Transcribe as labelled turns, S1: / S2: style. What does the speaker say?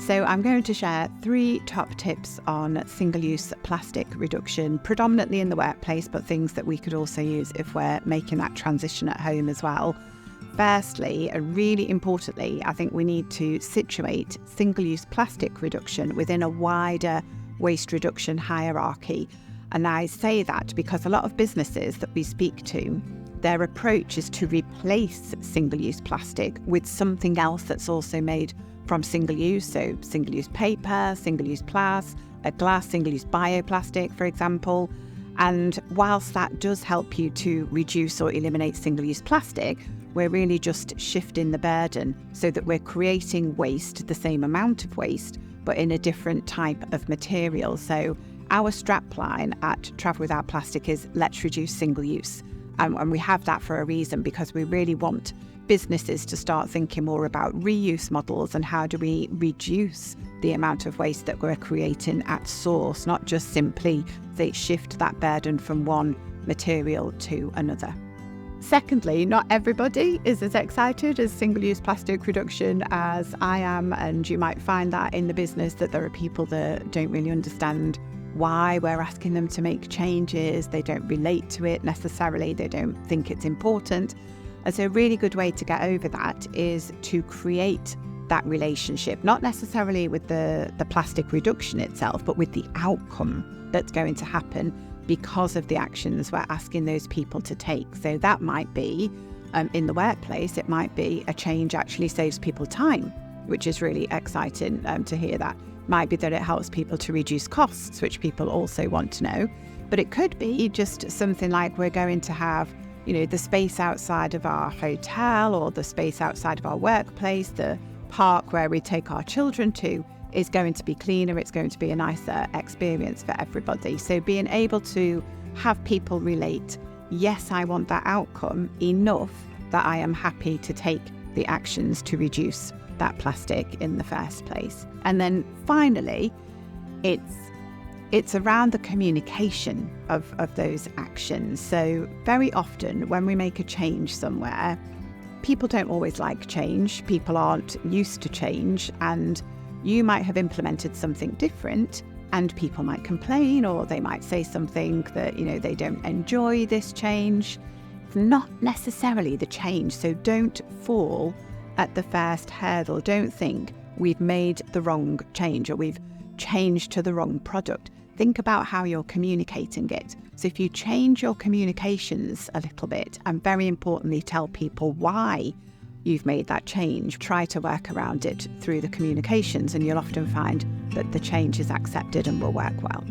S1: So I'm going to share 3 top tips on single-use plastic reduction, predominantly in the workplace, but things that we could also use if we're making that transition at home as well. Firstly, and really importantly, I think we need to situate single-use plastic reduction within a wider waste reduction hierarchy. And I say that because a lot of businesses that we speak to, their approach is to replace single-use plastic with something else that's also made from single-use, so single-use paper, single-use glass, single-use bioplastic, for example. And whilst that does help you to reduce or eliminate single-use plastic, we're really just shifting the burden so that we're creating waste, the same amount of waste, but in a different type of material. So our strapline at Travel Without Plastic is let's reduce single-use. And we have that for a reason, because we really want businesses to start thinking more about reuse models and how do we reduce the amount of waste that we're creating at source, not just simply shift that burden from one material to another. Secondly, not everybody is as excited as single-use plastic reduction as I am, and you might find that in the business that there are people that don't really understand why we're asking them to make changes. They don't relate to it necessarily, they don't think it's important. And so a really good way to get over that is to create that relationship, not necessarily with the plastic reduction itself, but with the outcome that's going to happen because of the actions we're asking those people to take. So that might be, in the workplace, it might be a change actually saves people time, which is really exciting to hear that. Might be that it helps people to reduce costs, which people also want to know. But it could be just something like we're going to have, the space outside of our hotel or the space outside of our workplace, the park where we take our children to, is going to be cleaner. It's going to be a nicer experience for everybody. So being able to have people relate, yes, I want that outcome, enough that I am happy to take the actions to reduce that plastic in the first place. And then finally, it's around the communication of those actions. So very often when we make a change somewhere, people don't always like change. People aren't used to change, and you might have implemented something different and people might complain, or they might say something that, they don't enjoy this change. It's not necessarily the change. So don't fall at the first hurdle. Don't think we've made the wrong change or we've changed to the wrong product. Think about how you're communicating it. So if you change your communications a little bit, and very importantly, tell people why you've made that change, try to work around it through the communications, and you'll often find that the change is accepted and will work well.